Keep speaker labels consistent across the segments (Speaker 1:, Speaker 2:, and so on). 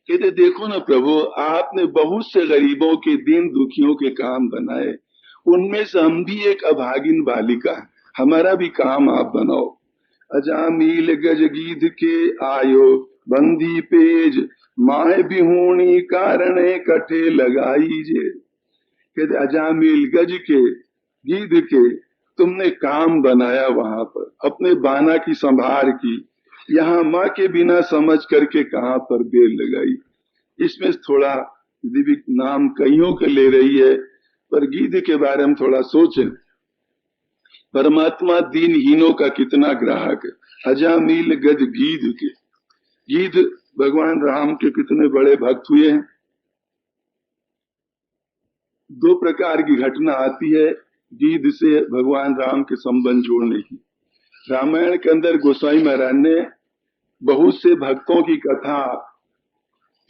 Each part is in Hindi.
Speaker 1: कहते देखो ना प्रभु, आपने बहुत से गरीबों के, दीन दुखियों के काम बनाए, उनमें से हम भी एक अभागिन बालिका, हमारा भी काम आप बनाओ। अजामील गज गीध के आयो, बंदी पेज माए बिहूणी कारणे कठे लगाई जे। कहते अजामील गज के, गीध के तुमने काम बनाया, वहां पर अपने बाना की संभार की, यहाँ माँ के बिना समझ करके कहाँ पर देर लगाई। इसमें थोड़ा दिव्य नाम कईयों के ले रही है, पर गीध के बारे में थोड़ा सोचें। परमात्मा दीनहीनों का कितना ग्राहक है। अजामील गज गीध के, गीध भगवान राम के कितने बड़े भक्त हुए हैं। दो प्रकार की घटना आती है गीध से भगवान राम के संबंध जोड़ने की। रामायण के अंदर गोसाई महाराज ने बहुत से भक्तों की कथा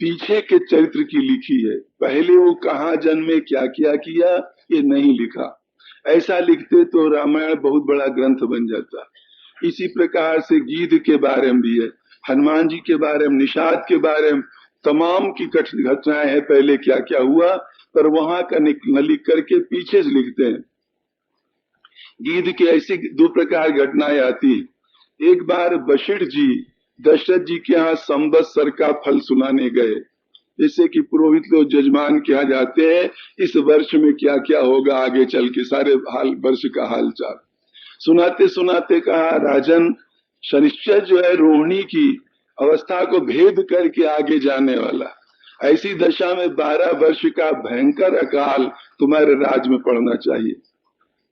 Speaker 1: पीछे के चरित्र की लिखी है, पहले वो कहाँ जन्मे क्या क्या किया ये नहीं लिखा। ऐसा लिखते तो रामायण बहुत बड़ा ग्रंथ बन जाता। इसी प्रकार से गीध के बारे में भी है, हनुमान जी के बारे में, निषाद के बारे में, तमाम की घटनाएं हैं, पहले क्या क्या हुआ, पर वहां का न लिख करके पीछे से लिखते हैं। गीध की ऐसी दो प्रकार घटनाएं आती। एक बार वशिष्ठ जी दशरथ जी के यहाँ संवत्सर का फल सुनाने गए, जैसे कि पुरोहित लोग जजमान के यहाँ जाते हैं, इस वर्ष में क्या क्या होगा आगे चल के, सारे हाल वर्ष का हाल चाल सुनाते सुनाते कहा, राजन शनिश्चर जो है रोहिणी की अवस्था को भेद करके आगे जाने वाला, ऐसी दशा में 12 वर्ष का भयंकर अकाल तुम्हारे राज्य में पड़ना चाहिए।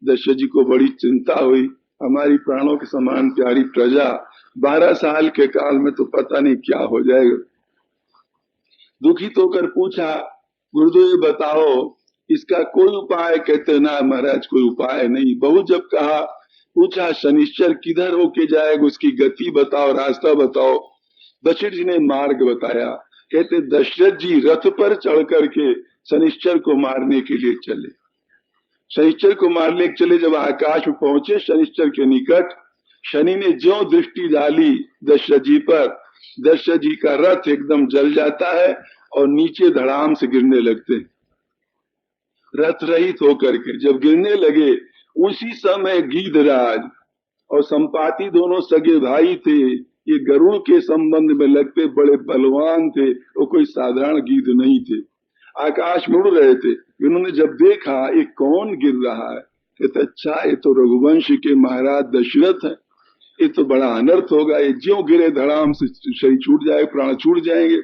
Speaker 1: दशरथ जी को बड़ी चिंता हुई, हमारी प्राणों के समान प्यारी प्रजा 12 साल के काल में तो पता नहीं क्या हो जाएगा। दुखित होकर पूछा, गुरुदेव ये बताओ इसका कोई उपाय? कहते ना महाराज कोई उपाय नहीं। बहुत जब कहा, पूछा शनिश्चर किधर होके जाएगा, उसकी गति बताओ, रास्ता बताओ। दशरथ जी ने मार्ग बताया। कहते दशरथ जी रथ पर चढ़ करके शनिश्चर को मारने के लिए चले। शनिश्चर को मारने के चले, जब आकाश में पहुंचे शनिश्चर के निकट, शनि ने जो दृष्टि डाली दशरथ जी पर, दशरथ जी का रथ एकदम जल जाता है और नीचे धड़ाम से गिरने लगते हैं, रथ रहित होकर के। जब गिरने लगे उसी समय गीधराज और संपाति दोनों सगे भाई थे, ये गरुड़ के संबंध में लगते बड़े बलवान थे, वो कोई साधारण गीध नहीं थे। आकाश में उड़ रहे थे। इन्होंने जब देखा ये कौन गिर रहा है, कहते अच्छा ये तो रघुवंश के महाराज दशरथ है, ये तो बड़ा अनर्थ होगा, ये ज्यों गिरे धड़ाम से शरीर छूट जाए, प्राण छूट जाएंगे।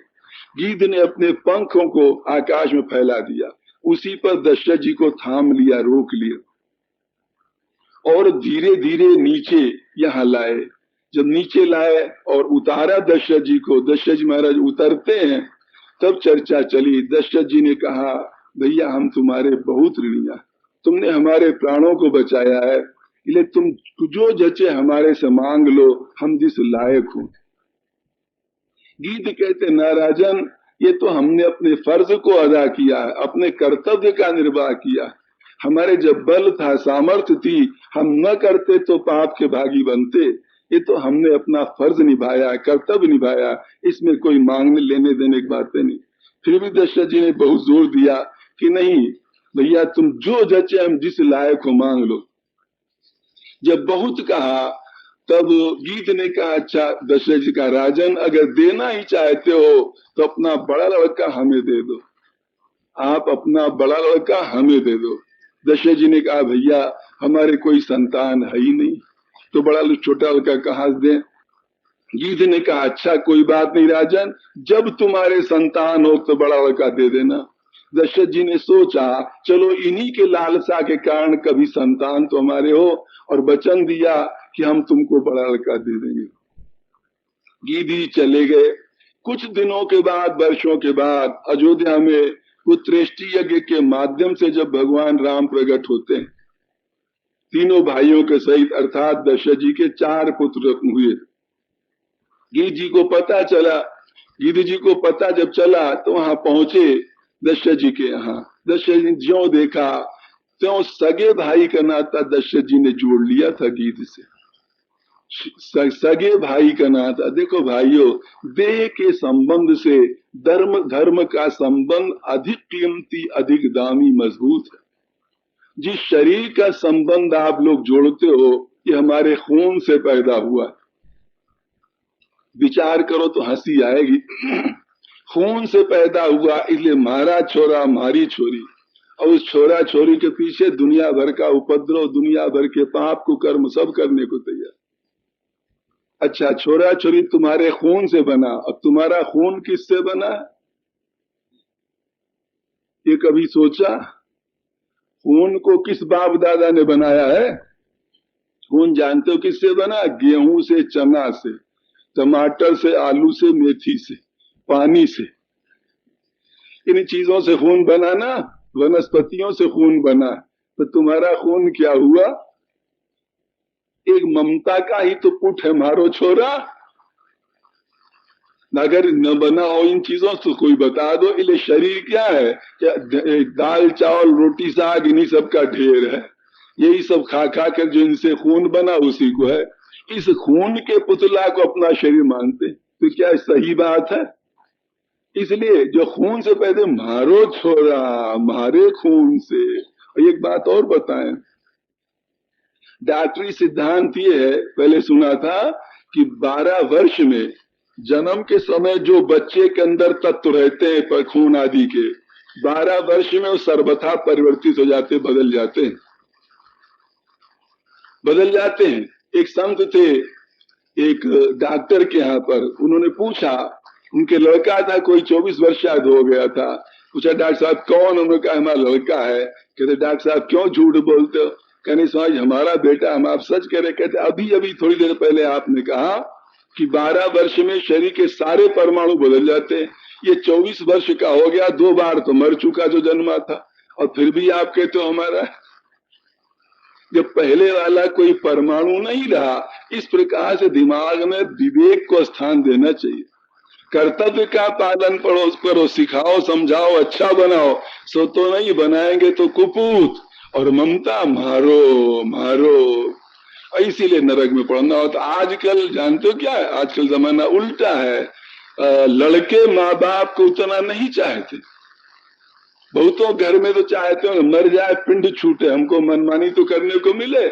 Speaker 1: गीध ने अपने पंखों को आकाश में फैला दिया, उसी पर दशरथ जी को थाम लिया, रोक लिया और धीरे धीरे नीचे यहाँ लाए। जब नीचे लाए और उतारा दशरथ जी को, दशरथ जी महाराज उतरते हैं, तब चर्चा चली। दशरथ जी ने कहा, भैया हम तुम्हारे बहुत ऋणी हैं, तुमने हमारे प्राणों को बचाया है, इसलिए तुम जो जचे हमारे से मांग लो, हम जिस लायक हो। गीध कहते ना राजन, ये तो हमने अपने फर्ज को अदा किया है, अपने कर्तव्य का निर्वाह किया। हमारे जब बल था, सामर्थ्य थी, हम न करते तो पाप के भागी बनते। ये तो हमने अपना फर्ज निभाया, कर्तव्य निभाया, इसमें कोई मांगने लेने देने की बात नहीं। फिर भी दशरथ जी ने बहुत जोर दिया कि नहीं भैया, तुम जो जचे हम जिस लायक हो मांग लो। जब बहुत कहा तब गीध ने कहा, अच्छा दशरथ जी का, राजन अगर देना ही चाहते हो तो अपना बड़ा लड़का हमें दे दो, आप अपना बड़ा लड़का हमें दे दो। दशरथ जी ने कहा, भैया हमारे कोई संतान है ही नहीं, तो बड़ा छोटा लड़का कहाँ से दें? गीध ने कहा, अच्छा कोई बात नहीं राजन, जब तुम्हारे संतान हो तो बड़ा लड़का दे देना। दशरथ जी ने सोचा, चलो इन्हीं के लालसा के कारण कभी संतान तो हमारे हो, और वचन दिया कि हम तुमको बड़ा लड़का दे देंगे। गीध जी चले गए। कुछ दिनों के बाद, वर्षों के बाद अयोध्या में पुत्रेष्टि यज्ञ के माध्यम से जब भगवान राम प्रकट होते हैं, तीनों भाइयों के सहित, अर्थात दशरथ जी के 4 पुत्र हुए। गीध जी को पता चला, गीध जी को पता जब चला तो वहां पहुंचे दशरथ जी के यहाँ। दशरथ जी ज्यों देखा त्यों सगे भाई का नाता दशरथ जी ने जोड़ लिया था गीध से। सगे भाई का नाता। देखो भाइयों, देह के संबंध से धर्म धर्म का संबंध अधिक कीमती, अधिक दामी, मजबूत है। जिस शरीर का संबंध आप लोग जोड़ते हो ये हमारे खून से पैदा हुआ। विचार करो तो हंसी आएगी। खून से पैदा हुआ, इसलिए मारा छोरा मारी छोरी, और उस छोरा छोरी के पीछे दुनिया भर का उपद्रव, दुनिया भर के पाप को कर्म सब करने को तैयार। अच्छा, छोरा छोरी तुम्हारे खून से बना, अब तुम्हारा खून किससे बना? ये कभी सोचा? खून को किस बाप दादा ने बनाया है? खून जानते हो किससे बना? गेहूं से, चना से, टमाटर से, आलू से, मेथी से, पानी से। इन चीजों से खून बना ना, वनस्पतियों से खून बना। तो तुम्हारा खून क्या हुआ? एक ममता का ही तो पुट है, मारो छोरा। अगर न बना हो इन चीजों से कोई बता दो। इसलिए शरीर क्या है? क्या दाल चावल रोटी साग इन्हीं सब का ढेर है। यही सब खा खा कर जो इनसे खून बना उसी को है। इस खून के पुतला को अपना शरीर मानते, तो क्या सही बात है? इसलिए जो खून से पैदे मारो छोरा, मारे खून से। और एक बात और बताएं, डॉक्टरी सिद्धांत ये है, पहले सुना था कि 12 वर्ष में जन्म के समय जो बच्चे के अंदर तत्व रहते हैं पर खून आदि के, 12 वर्ष में वो सर्वथा परिवर्तित हो जाते, बदल जाते हैं, बदल जाते हैं। एक संत थे, एक डॉक्टर के यहाँ पर, उन्होंने पूछा, उनके लड़का था, कोई 24 वर्ष शायद हो गया था। पूछा डॉक्टर साहब कौन? उन्होंने कहा हमारा लड़का है। कहते डॉक्टर साहब क्यों झूठ बोलते हो? कहने स्वामी हमारा बेटा, हम आप सच कह रहे। कहते अभी अभी थोड़ी देर पहले आपने कहा कि 12 वर्ष में शरीर के सारे परमाणु बदल जाते हैं। ये 24 वर्ष का हो गया, 2 बार तो मर चुका जो जन्मा था, और फिर भी आप कहते हो हमारा। जब पहले वाला कोई परमाणु नहीं रहा। इस प्रकार से दिमाग में विवेक को स्थान देना चाहिए। कर्तव्य का पालन पड़ोस करो, सिखाओ, समझाओ, अच्छा बनाओ। सो तो नहीं बनाएंगे तो कुपूत और ममता, मारो मारो, इसीलिए नरक में पड़ना हो। तो आजकल जानते हो क्या है? आजकल जमाना उल्टा है। लड़के माँ बाप को उतना नहीं चाहते। बहुतों घर में तो चाहते हो मर जाए, पिंड छूटे, हमको मनमानी तो करने को मिले।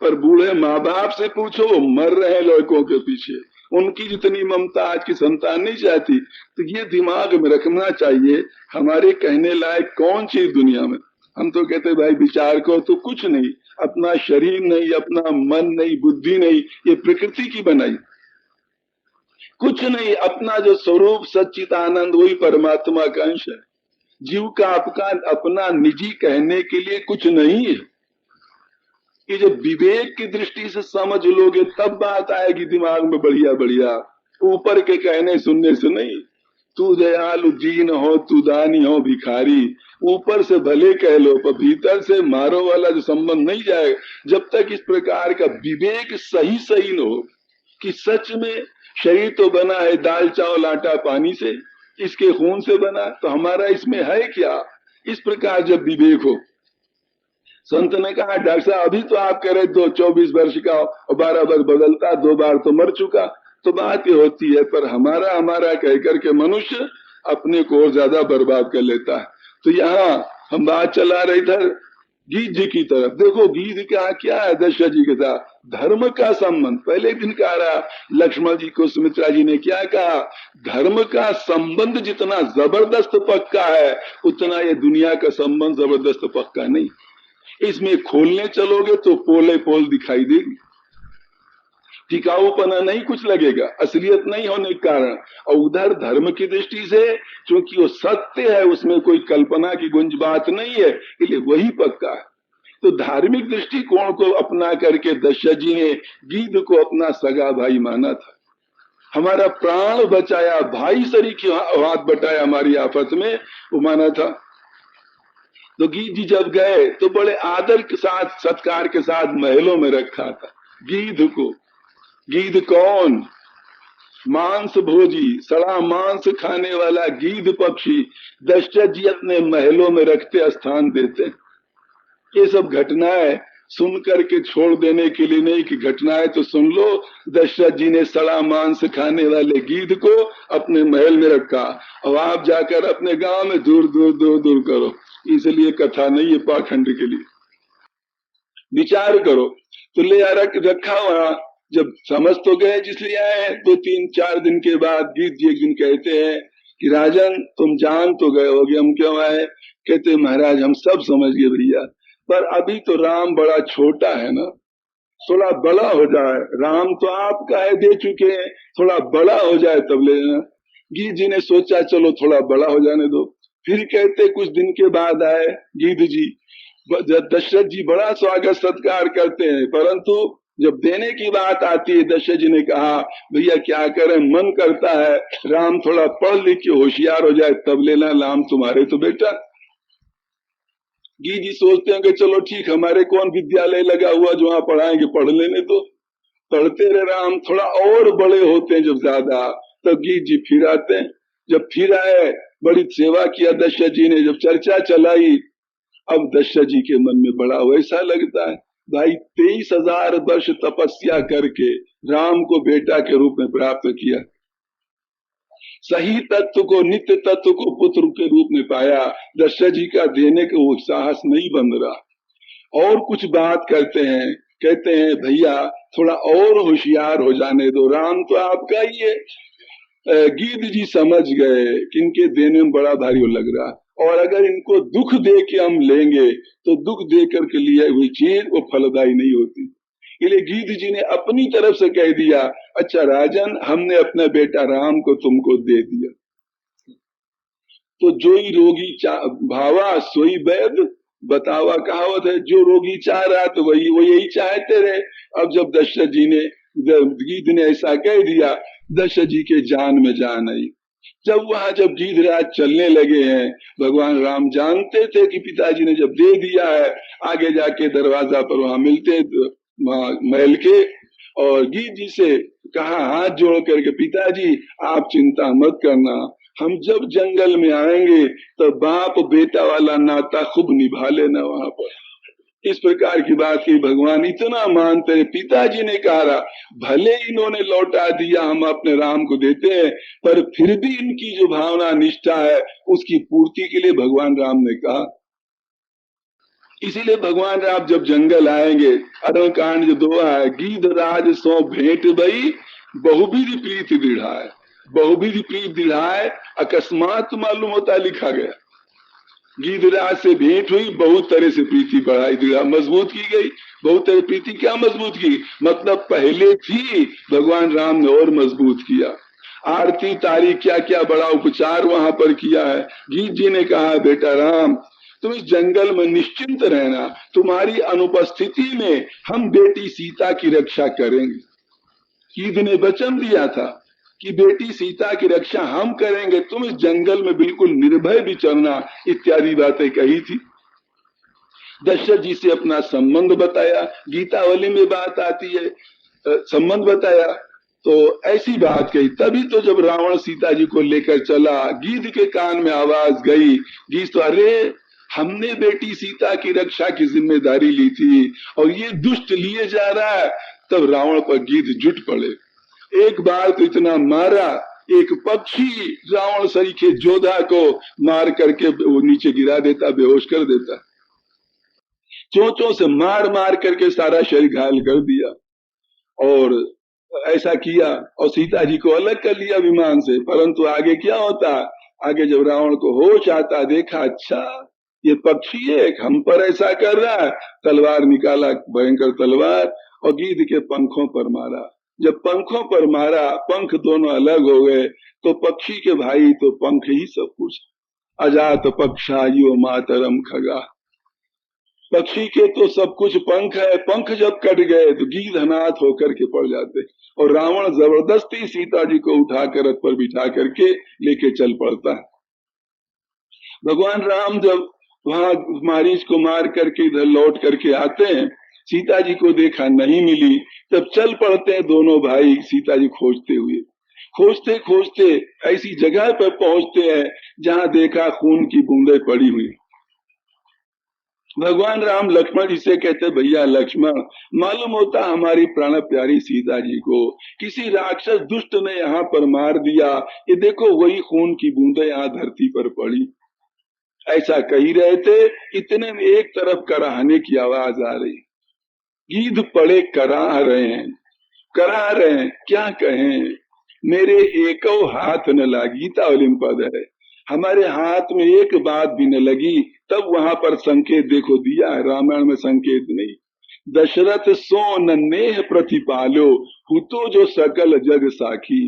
Speaker 1: पर बूढ़े माँ बाप से पूछो, वो मर रहे लड़कों के पीछे। उनकी जितनी ममता आज की संतान नहीं चाहती। तो ये दिमाग में रखना चाहिए, हमारे कहने लायक कौन चीज दुनिया में। हम तो कहते भाई विचार करो तो कुछ नहीं, अपना शरीर नहीं, अपना मन नहीं, बुद्धि नहीं, ये प्रकृति की बनाई कुछ नहीं। अपना जो स्वरूप सच्चिदानंद वही परमात्मा का अंश है। जीव का अपना निजी कहने के लिए कुछ नहीं है। ये जो विवेक की दृष्टि से समझ लोगे तब बात आएगी दिमाग में बढ़िया बढ़िया, ऊपर के कहने सुनने से नहीं। तू दयालु दीन हो, तू दानी हो भिखारी, ऊपर से भले कह लो पर भीतर से मारो वाला जो संबंध नहीं जाएगा। जब तक इस प्रकार का विवेक सही सही न हो कि सच में शरीर तो बना है दाल चावल आटा पानी से, इसके खून से बना, तो हमारा इसमें है क्या? इस प्रकार जब विवेक हो। संत ने कहा डॉक्टर साहब अभी तो आप कह रहे 24 वर्ष का और 12 वर्ष बदलता, 2 बार तो मर चुका। तो बात ये होती है, पर हमारा हमारा कह करके मनुष्य अपने को और ज्यादा बर्बाद कर लेता है। तो यहाँ हम बात चला रहे इधर गीत जी की तरफ। देखो गीत का क्या है दशरथ जी के साथ? धर्म का संबंध। पहले दिन कह रहा लक्ष्मण जी को सुमित्रा जी ने क्या कहा? धर्म का संबंध जितना जबरदस्त पक्का है उतना ये दुनिया का संबंध जबरदस्त पक्का नहीं। इसमें खोलने चलोगे तो पोले पोल दिखाई देगी, टिकाऊपना नहीं कुछ लगेगा, असलियत नहीं होने के कारण। और उधर धर्म की दृष्टि से क्योंकि वो सत्य है, उसमें कोई कल्पना की गुंज बात नहीं है, इसलिए वही पक्का है। तो धार्मिक दृष्टिकोण को अपना करके दशरथ जी ने गीध को अपना सगा भाई माना था। हमारा प्राण बचाया, भाई सरीखे हाथ बटाया हमारी आफत में, वो माना था। तो गीध जी जब गए तो बड़े आदर के साथ सत्कार के साथ महलों में रखा था गीध को। गीध कौन? मांस भोजी, सड़ा मांस खाने वाला गीध पक्षी दशरथ जी अपने महलों में रखते, स्थान देते। ये सब घटनाएं सुन करके छोड़ देने के लिए नहीं कि घटनाएं तो सुन लो। दशरथ जी ने सड़ा मांस खाने वाले गीध को अपने महल में रखा, अब आप जाकर अपने गांव में दूर दूर दूर दूर करो। इसलिए कथा नहीं है पाखंड के लिए, विचार करो। तो ले रखा वहां, जब समझ तो गए जिसलिए आए। 2-3-4 दिन के बाद गीध जी एक दिन कहते हैं कि राजन तुम जान तो गए होगे हम क्यों आए। कहते महाराज हम सब समझ गए भैया, पर अभी तो राम बड़ा छोटा है ना, थोड़ा बड़ा हो जाए। राम तो आपका है, दे चुके हैं, थोड़ा बड़ा हो जाए तब ले लेना। गीध जी ने सोचा चलो थोड़ा बड़ा हो जाने दो। फिर कहते कुछ दिन के बाद आए गीध जी। दशरथ जी बड़ा स्वागत सत्कार करते हैं, परंतु जब देने की बात आती है दशरथ जी ने कहा भैया क्या करें, मन करता है राम थोड़ा पढ़ लिख के होशियार हो जाए तब लेना, राम तुम्हारे तो बेटा। गीध जी सोचते हैं कि चलो ठीक, हमारे कौन विद्यालय लगा हुआ जो वहां पढ़ाएंगे, पढ़ लेने तो। पढ़ते रहे राम, थोड़ा और बड़े होते हैं जब ज्यादा, तब गीध जी फिर आते हैं। जब फिर आए बड़ी सेवा किया दशरथ जी ने, जब चर्चा चलाई, अब दशरथ जी के मन में बड़ा वैसा लगता है भाई 23,000 वर्ष तपस्या करके राम को बेटा के रूप में प्राप्त किया, सही तत्व को नित्य तत्व को पुत्र के रूप में पाया। दशरथ जी का देने का वो साहस नहीं बन रहा। और कुछ बात करते हैं, कहते हैं भैया थोड़ा और होशियार हो जाने दो, राम तो आपका ही है। गीध जी समझ गए कि इनके देने में बड़ा भारी लग रहा, और अगर इनको दुख दे के हम लेंगे तो दुख दे करके लिए हुई चीज वो फलदायी नहीं होती। इसलिए गीध जी ने अपनी तरफ से कह दिया अच्छा राजन हमने अपना बेटा राम को तुमको दे दिया। तो जो ही रोगी भावा सोई वैद्य बतावा कहावत है, जो रोगी चाह रहा तो वही वो यही चाहते रहे। अब जब दशरथ जी ने गीध ने ऐसा कह दिया, दशरथ जी के जान में जान आई। जब गीधराज चलने लगे हैं, भगवान राम जानते थे कि पिताजी ने जब दे दिया है, आगे जाके दरवाजा पर वहां मिलते महल के, और गीध जी से कहा हाथ जोड़ करके पिताजी आप चिंता मत करना, हम जब जंगल में आएंगे तो बाप बेटा वाला नाता खूब निभा लेना वहां पर। इस प्रकार की बात की भगवान इतना मानते हैं। पिताजी ने कहा भले इन्होंने लौटा दिया हम अपने राम को देते हैं, पर फिर भी इनकी जो भावना निष्ठा है उसकी पूर्ति के लिए भगवान राम ने कहा। इसीलिए भगवान राम जब जंगल आएंगे, अरण्य कांड जो 2 है, गीध राज सो भेंट भई बहुविधि प्रीति दृढ़ाए। बहुविधि प्रीति दृढ़ाए अकस्मात मालूम होता लिखा गया। गीधराज से भेंट हुई, बहुत तरह से प्रीति बढ़ाई, दृढ़ मजबूत की गई। बहुत तरह प्रीति क्या मजबूत की, मतलब पहले थी भगवान राम ने और मजबूत किया। आरती तारी क्या क्या बड़ा उपचार वहां पर किया है। गीध जी ने कहा बेटा राम तुम इस जंगल में निश्चिंत रहना, तुम्हारी अनुपस्थिति में हम बेटी सीता की रक्षा करेंगे। गीध ने वचन दिया था कि बेटी सीता की रक्षा हम करेंगे, तुम इस जंगल में बिल्कुल निर्भय विचरना, इत्यादि बातें कही थी। दशरथ जी से अपना संबंध बताया, गीतावली में बात आती है संबंध बताया, तो ऐसी बात कही। तभी तो जब रावण सीता जी को लेकर चला, गीध के कान में आवाज गई, गीध तो अरे हमने बेटी सीता की रक्षा की जिम्मेदारी ली थी और ये दुष्ट लिए जा रहा है। तब रावण पर गीध जुट पड़े, एक बार तो इतना मारा, एक पक्षी रावण सरीखे जोधा को मार करके वो नीचे गिरा देता, बेहोश कर देता। चोंचों से मार मार करके सारा शरीर घायल कर दिया, और ऐसा किया और सीता जी को अलग कर लिया विमान से। परंतु आगे क्या होता, आगे जब रावण को होश आता, देखा अच्छा ये पक्षी है हम पर ऐसा कर रहा है, तलवार निकाला, भयंकर तलवार, और गीध के पंखों पर मारा। जब पंखों पर मारा, पंख दोनों अलग हो गए, तो पक्षी के भाई तो पंख ही सब कुछ। अजात पक्षायो मातरम खगा, पक्षी के तो सब कुछ पंख है, पंख जब कट गए तो गीध अनाथ होकर के पड़ जाते, और रावण जबरदस्ती सीता जी को उठाकर रथ पर बिठा करके लेके चल पड़ता है। भगवान राम जब वहां मारीच को मार करके इधर लौट करके आते हैं, सीता जी को देखा नहीं मिली, तब चल पड़ते हैं दोनों भाई सीता जी खोजते हुए। खोजते खोजते ऐसी जगह पर पहुंचते हैं जहां देखा खून की बूंदें पड़ी हुई, भगवान राम लक्ष्मण जी से कहते, भैया लक्ष्मण, मालूम होता हमारी प्राण प्यारी सीता जी को किसी राक्षस दुष्ट ने यहाँ पर मार दिया, ये देखो वही खून की बूंदें यहाँ धरती पर पड़ी। ऐसा कही रहे थे, इतने में एक तरफ कराहने की आवाज आ रही। गीध पड़े कराह रहे हैं, करा रहे हैं, क्या कहें, मेरे एको हाथ न लागी, तावलिम पद है, हमारे हाथ में एक बात भी न लगी। तब वहां पर संकेत देखो दिया है, रामायण में संकेत नहीं। दशरथ सो नन्नेह प्रतिपालो, हुतो जो सकल जग साखी।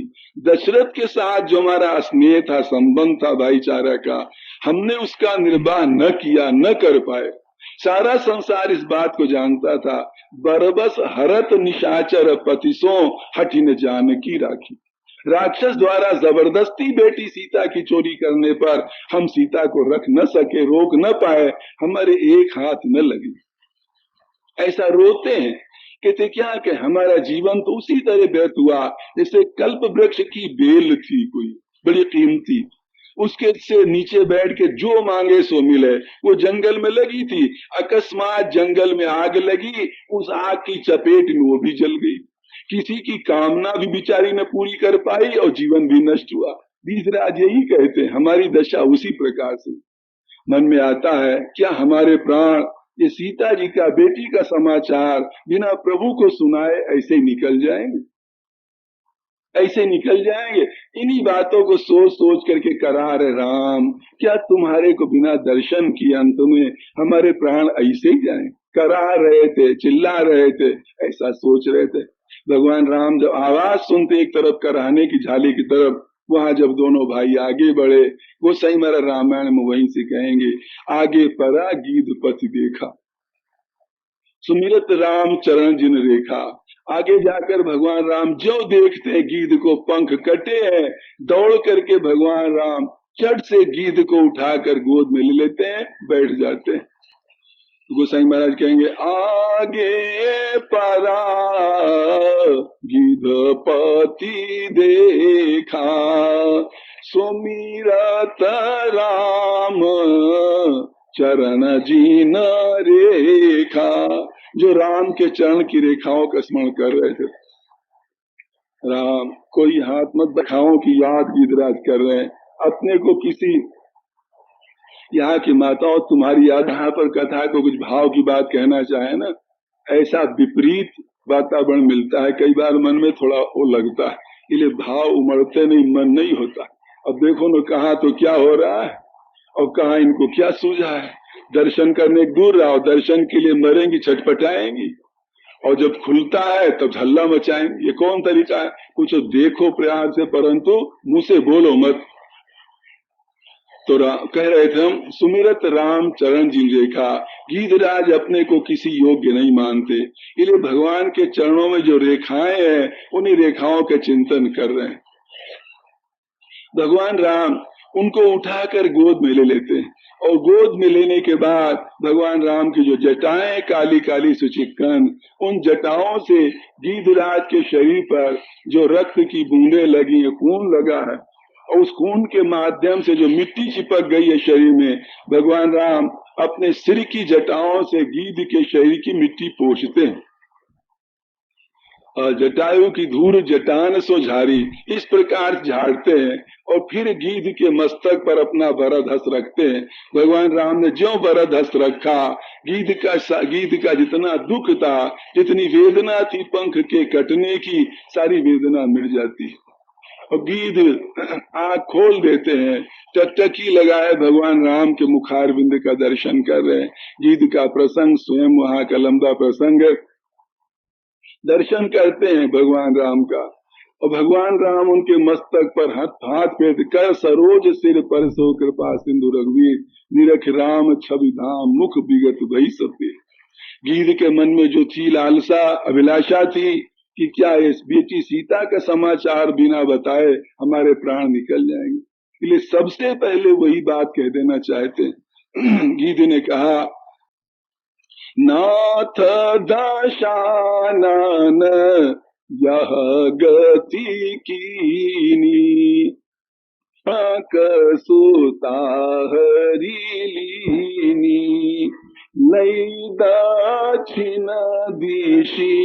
Speaker 1: दशरथ के साथ जो हमारा स्नेह था, संबंध था भाईचारा का, हमने उसका निर्वाह न किया, न कर पाए। सारा संसार इस बात को जानता था। बरबस हरत निशाचर पतिसो, हठिन जानकी राखी। राक्षस द्वारा जबरदस्ती बेटी सीता की चोरी करने पर हम सीता को रख न सके, रोक न पाए, हमारे एक हाथ न लगी। ऐसा रोते हैं, कहते क्या कि हमारा जीवन तो उसी तरह व्यर्थ हुआ जैसे कल्प वृक्ष की बेल थी, कोई बड़ी कीमती, उसके से नीचे बैठ के जो मांगे सो मिले। वो जंगल में लगी थी, अकस्मात जंगल में आग लगी, उस आग की चपेट में वो भी जल गई। किसी की कामना भी बिचारी ने पूरी कर पाई और जीवन भी नष्ट हुआ। बीजराज यही कहते हैं, हमारी दशा उसी प्रकार से। मन में आता है क्या हमारे प्राण ये सीता जी का, बेटी का समाचार बिना प्रभु को सुनाए ऐसे निकल जाएंगे, ऐसे निकल जाएंगे। इन्हीं बातों को सोच सोच करके करार राम, क्या तुम्हारे को बिना दर्शन किए अंत में हमारे प्राण ऐसे ही जाएं। करा रहे थे, चिल्ला रहे थे, ऐसा सोच रहे थे। भगवान राम जब आवाज सुनते एक तरफ कराहने की झाली की तरफ, वहां जब दोनों भाई आगे बढ़े, वो सही मेरा रामायण में वहीं से कहेंगे, आगे परा गीध पति देखा, सुमिरत राम चरण जिन रेखा। आगे जाकर भगवान राम जो देखते हैं गीध को पंख कटे हैं, दौड़ करके भगवान राम चट से गीध को उठाकर गोद में ले लेते हैं, बैठ जाते हैं। गोसाई महाराज कहेंगे, आगे परा गीधपति देखा, सुमिरत राम चरण जीन रेखा। जो राम के चरण की रेखाओं का स्मरण कर रहे थे। राम कोई हाथ मत दिखाओ की याद गीधराज कर रहे हैं अपने को। किसी यहाँ की माताओं तुम्हारी याद यहाँ पर कथा को कुछ भाव की बात कहना चाहे ना, ऐसा विपरीत वातावरण मिलता है, कई बार मन में थोड़ा वो लगता है, इसलिए भाव उमड़ते नहीं, मन नहीं होता। अब देखो न कहा तो क्या हो रहा है और कहा इनको क्या सूझा है। दर्शन करने दूर रहो, दर्शन के लिए मरेंगी, छटपटाएंगी, और जब खुलता है तब हल्ला मचाएंगे। ये कौन तरीका है? कुछ देखो प्यार से, परंतु मुंह से बोलो मत। तो कह रहे थे हम, सुमिरत राम चरण जिन रेखा। गीधराज अपने को किसी योग्य नहीं मानते, इसलिए भगवान के चरणों में जो रेखाएं हैं उन्हीं रेखाओं के चिंतन कर रहे हैं। भगवान राम उनको उठाकर गोद में ले लेते हैं, और गोद में लेने के बाद भगवान राम की जो जटाएं काली काली सुचिक्कन, उन जटाओं से गीधराज के शरीर पर जो रक्त की बूंदें लगी है, खून लगा है, और उस खून के माध्यम से जो मिट्टी चिपक गई है शरीर में, भगवान राम अपने सिर की जटाओं से गीध के शरीर की मिट्टी पोंछते हैं। जटायु की धूल जटान सो झारी, इस प्रकार झाड़ते हैं, और फिर गीध के मस्तक पर अपना वरद हस्त रखते हैं। भगवान राम ने जो वरद हस्त रखा, गीध का जितना दुख था, जितनी वेदना थी पंख के कटने की, सारी वेदना मिट जाती। और गीध आंख खोल देते हैं, टकटकी लगाए भगवान राम के मुखारविंद का दर्शन कर रहे हैं। गीध का प्रसंग स्वयं वहां का लंबा प्रसंग है, दर्शन करते हैं भगवान राम का। और भगवान राम उनके मस्तक पर हाथ फेर कर, सरोज सिर पर सो कृपा सिंधु रघुवीर, निरख राम छवि धाम मुख विगत भई सपे। गीध के मन में जो थी लालसा, अभिलाषा थी कि क्या इस बेटी सीता का समाचार बिना बताए हमारे प्राण निकल जाएंगे, इसलिए सबसे पहले वही बात कह देना चाहते हैं। गीध ने कहा, नाथ दशानन यह गति कीनी, सुता हरि लीनी, लई दक्षिण दिशी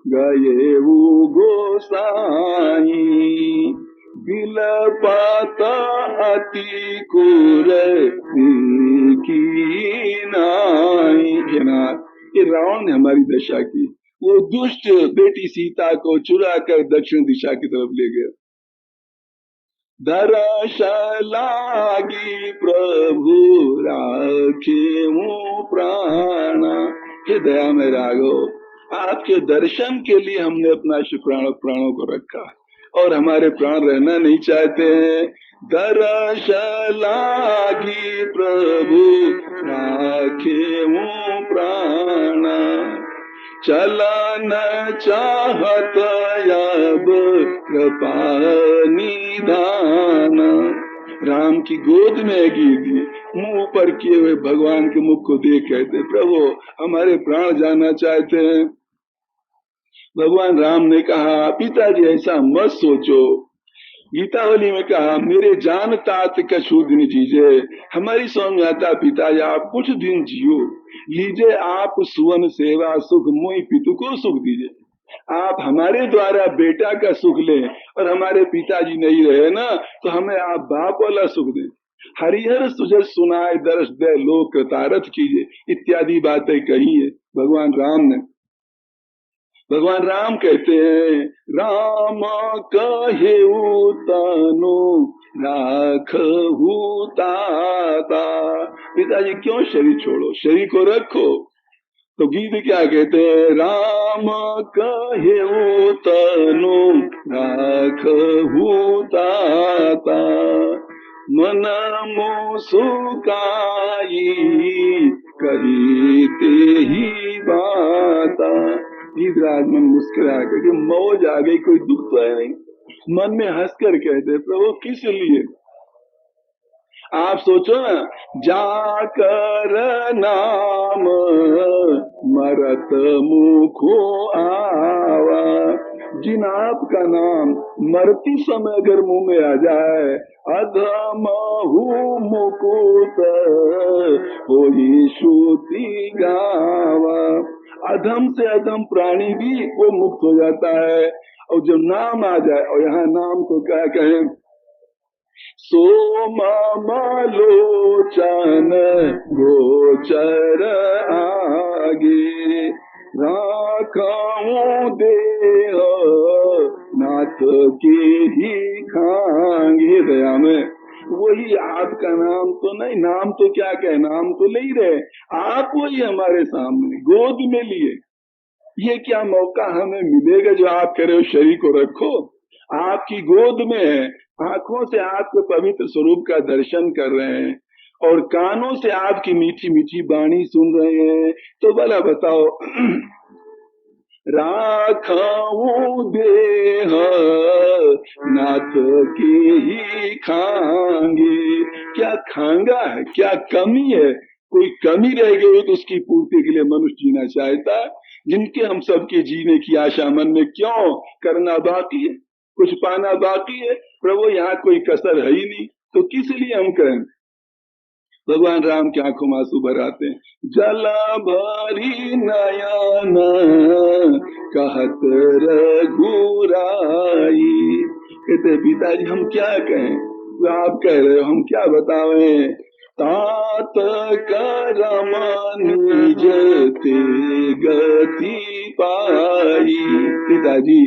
Speaker 1: गए वो गोसाई, बिलपत अति कुर की नाई। हे नाथ, ये रावण ने हमारी दशा की। वो दुष्ट बेटी सीता को चुरा कर दक्षिण दिशा की तरफ ले गया। दरस लागी प्रभु राखे प्राणा। हे दया में राघव, आपके दर्शन के लिए हमने अपना प्राणों को रखा और हमारे प्राण रहना नहीं चाहते हैं। दरस लागी प्रभु राखे प्राणा, चलन चाहत अब कृपा निधान। राम की गोद में गिर गई, मुंह पर किए हुए भगवान के मुख को देख कहते, प्रभु हमारे प्राण जाना चाहते हैं। भगवान राम ने कहा, पिताजी ऐसा मत सोचो। गीतावली में कहा, मेरे जान तात कछु दिन जीजे। हमारी सौम्यता पिताजी आप कुछ दिन जियो, लीजिए आप सुवन सेवा सुख, मोहि पितु को सुख दीजिए। आप हमारे द्वारा बेटा का सुख लें और हमारे पिताजी नहीं रहे ना, तो हमें आप बाप वाला सुख दें। हरिहर सुजस सुनाए दर्श दे लोक कृतारथ कीजिए, इत्यादि बातें कही है भगवान राम ने। भगवान राम कहते हैं, राम कहे तनु राखहु ताता। पिताजी क्यों शरीर छोड़ो, शरीर को रखो। तो गीत क्या कहते हैं, राम कहे तनु राखहु ताता, मन मो सुकाई कही ते ही बाता। गीतराज मन मुस्कुरा करके, मौज आ गई, कोई दुख तो है नहीं। मन में हंसकर कहते, प्रभु किस लिए? आप सोचो ना, जाकर नाम मरत मुखो आवा। जिन आपका नाम मरती समय अगर मुंह में आ जाए, अधमहु मुकुत होई श्रुति गावा। अधम से अधम प्राणी भी वो मुक्त हो जाता है। और जब नाम आ जाए, और यहाँ नाम को क्या कहें, सोमलोचन गोचर आगे, राखूं देह नाथ के ही खांगे। दया में वही आपका नाम तो नहीं, नाम तो क्या कहे, नाम तो ले ही रहे, आप वही हमारे सामने गोद में लिए। ये क्या मौका हमें मिलेगा जो आप कह रहे हो शरीर को रखो, आपकी गोद में है, आंखों से आपके पवित्र स्वरूप का दर्शन कर रहे हैं और कानों से आपकी मीठी मीठी वाणी सुन रहे हैं। तो भला बताओ, राखूं देह नाथ के ही खांगे। क्या खांगा है, क्या कमी है? कोई कमी रह गई हो तो उसकी पूर्ति के लिए मनुष्य जीना चाहता है। जिनके हम सबके जीने की आशा मन में क्यों करना बाकी है, कुछ पाना बाकी है। प्रभु यहाँ कोई कसर है ही नहीं, तो किस लिए हम करें? भगवान राम की आंखों में आंसू भर आते हैं। जल भरी नयन कहत रघुराई। कहते पिताजी हम क्या कहें, तो आप कह रहे हो, हम क्या बतावें। तात करम निज ते गति पाई। पिताजी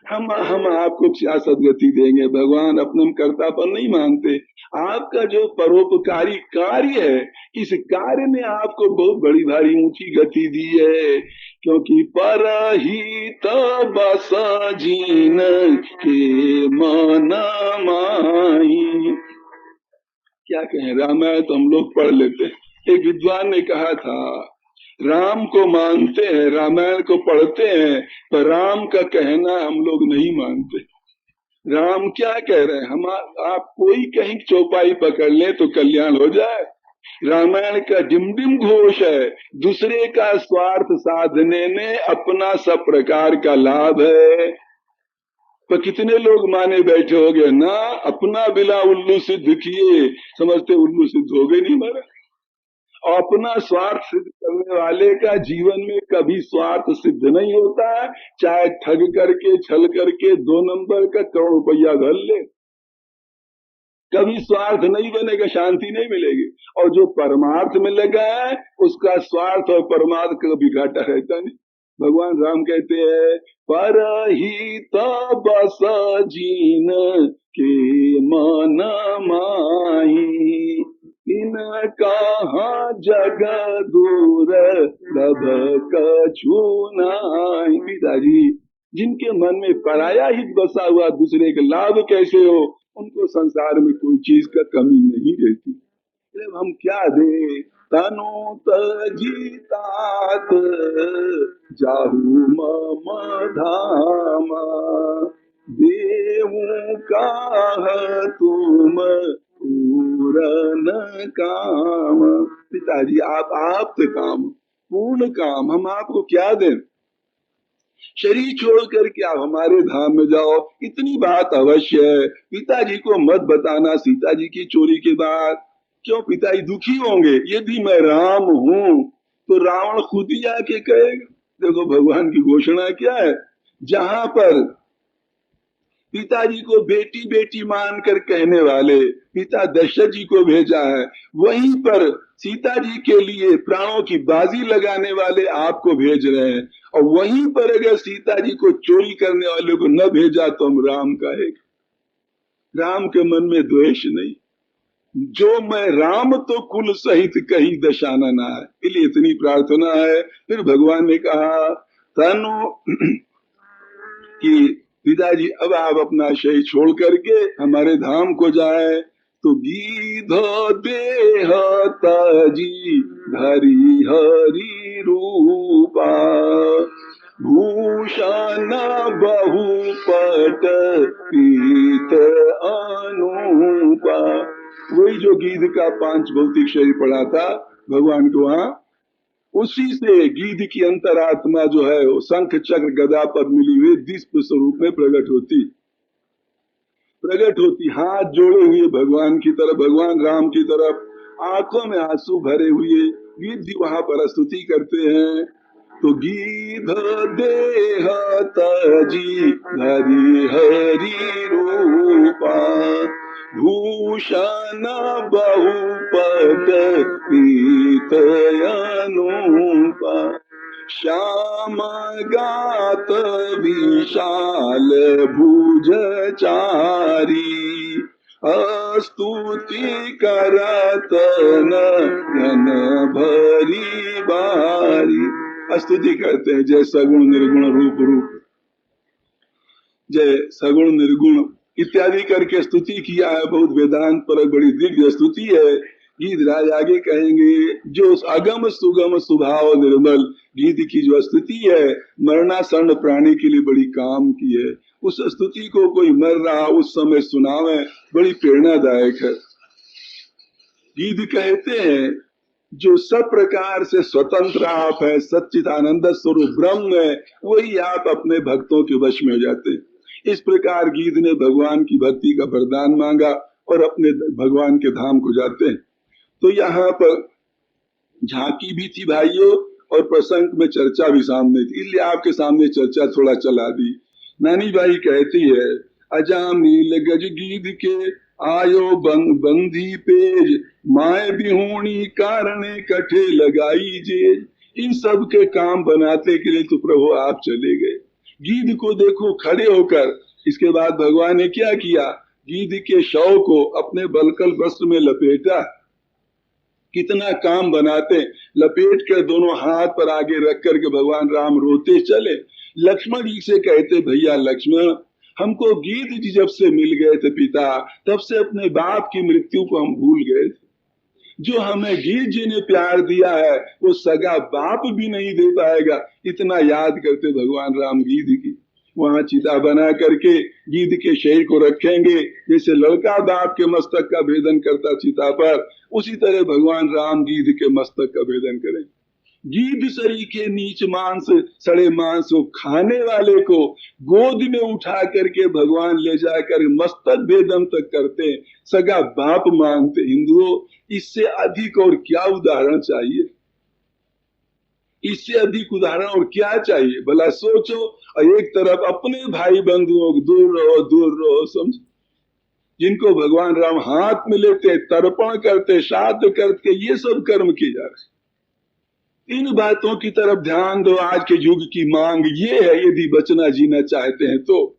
Speaker 1: हम आपको क्या सदगति देंगे, भगवान अपने कर्तापन नहीं मानते। आपका जो परोपकारी कार्य है, इस कार्य ने आपको बहुत बड़ी भारी ऊंची गति दी है, क्योंकि परहित बस जीन के मन माही। क्या कहें, रामायण तो हम लोग पढ़ लेते हैं। एक विद्वान ने कहा था, राम को मानते हैं, रामायण को पढ़ते हैं, पर राम का कहना हम लोग नहीं मानते। राम क्या कह रहे हैं, हम आप कोई कहीं चौपाई पकड़ ले तो कल्याण हो जाए। रामायण का डिमडिम घोष है, दूसरे का स्वार्थ साधने में अपना सब प्रकार का लाभ है। पर कितने लोग माने बैठे हो गए ना, अपना बिला उल्लू सिद्ध किए, समझते उल्लू सिद्ध हो गए नहीं मारा। और अपना स्वार्थ सिद्ध करने वाले का जीवन में कभी स्वार्थ सिद्ध नहीं होता है, चाहे ठग करके छल करके 2 नंबर का करोड़ रुपया घर ले, कभी स्वार्थ नहीं बनेगा, शांति नहीं मिलेगी। और जो परमार्थ में लगा है उसका स्वार्थ और परमार्थ का कभी घाटा रहता नहीं। भगवान राम कहते हैं परहित बस जीन के मन माही, इन कहा जग दूर लभ कछु नाही। पिताजी जिनके मन में पराया हित बसा हुआ, दूसरे का लाभ कैसे हो, उनको संसार में कोई चीज का कमी नहीं रहती। हम क्या दे तनु तजीतात जाहु मम धाम, देवु काह तुम पूरन काम। पिताजी आप तो काम पूर्ण काम, हम आपको क्या दें, शरीर छोड़ करके आप हमारे धाम में जाओ, इतनी बात अवश्य है। पिताजी को मत बताना सीता जी की चोरी के बाद, क्यों पिताजी दुखी होंगे। यदि मैं राम हूँ तो रावण खुद ही आके कहेगा। देखो भगवान की घोषणा क्या है, जहां पर पिताजी को बेटी बेटी मानकर कहने वाले पिता दशरथ जी को भेजा है, वहीं पर सीता जी के लिए प्राणों की बाजी लगाने वाले आपको भेज रहे हैं। और वहीं पर अगर सीता जी को चोरी करने वाले को न भेजा तो हम राम कहेगा। राम के मन में द्वेष नहीं, जो मैं राम तो कुल सहित कहीं दशाना ना है, इसलिए इतनी प्रार्थना है। फिर भगवान ने कहा तनु कि पिताजी अब आप अपना शरीर छोड़ करके हमारे धाम को जाए, तो गीध देह तजी धरी हरि रूपा, भूषण बहुपट पीत अनुपा। वही जो गीध का 5 भौतिक शरीर पड़ा था भगवान को वहां, उसी से गीध की अंतरात्मा जो है वो शंख चक्र गदा पर मिली हुई दिव्य स्वरूप में प्रकट होती, हाथ जोड़े हुए भगवान की तरफ, भगवान राम की तरफ, आंखों में आंसू भरे हुए गीध जी वहां पर स्तुति करते हैं। तो गीध देह तजी धरी हरि रूपा, भूषण बहुपट पीत अनुपा, श्याम गात विशाल भुज चारी, स्तुति करत नयन भरी बारी। स्तुति करते हैं जय सगुण निर्गुण रूप रूप, जय सगुण निर्गुण इत्यादि करके स्तुति किया है। बहुत वेदांत पर बड़ी दिव्य स्तुति है। गीत राज आगे कहेंगे, जो अगम सुगम स्वभाव निर्मल, गीत की जो स्तुति है मरणासन्न प्राणी के लिए बड़ी काम की है। उस स्तुति को कोई मर रहा उस समय सुनावे, बड़ी प्रेरणादायक है। गीत कहते हैं जो सब प्रकार से स्वतंत्र आप है, सच्चिदानंद स्वरूप ब्रह्म है, वही आप अपने भक्तों के वश में हो जाते हैं। इस प्रकार गीत ने भगवान की भक्ति का वरदान मांगा और अपने भगवान के धाम को जाते हैं। तो यहाँ पर झांकी भी थी भाइयों, और प्रसंग में चर्चा भी सामने थी, इसलिए आपके सामने चर्चा थोड़ा चला दी। नानी बाई कहती है, अजाम नील गज गीध के आयो बंधी पेज, माए बिहूणी कारणे कठे लगाई जेज। इन सब के काम बनाते के लिए तो प्रभु आप चले गए। गीध को देखो खड़े होकर, इसके बाद भगवान ने क्या किया, गीध के शव को अपने बलकल वस्त्र में लपेटा। कितना काम बनाते, लपेट कर दोनों हाथ पर आगे रख करके भगवान राम रोते चले। लक्ष्मण जी से कहते, भैया लक्ष्मण, हमको गीध जी जब से मिल गए थे पिता, तब से अपने बाप की मृत्यु को हम भूल गए थे। जो हमें गीध जी ने प्यार दिया है वो सगा बाप भी नहीं दे पाएगा। इतना याद करते भगवान राम गीध की। वहां चिता बना करके गीध के शरीर को रखेंगे, जैसे लड़का बाप के मस्तक का भेदन करता चिता पर, उसी तरह भगवान राम गीध के मस्तक का भेदन करें। गिद्ध सरीखे नीच मांस सड़े मांस को खाने वाले को गोद में उठा करके भगवान ले जाकर मस्तक भेदन तक करते, सगा बाप मानते। हिंदुओं, इससे अधिक और क्या उदाहरण चाहिए? इससे अधिक उदाहरण और क्या चाहिए? भला सोचो। और एक तरफ अपने भाई बंधुओं को दूर रहो समझ, जिनको भगवान राम हाथ में लेते, तर्पण करते, श्राद्ध करते, ये सब कर्म किए जा रहे। इन बातों की तरफ ध्यान दो। आज के युग की मांग ये है, यदि बचना जीना चाहते हैं तो।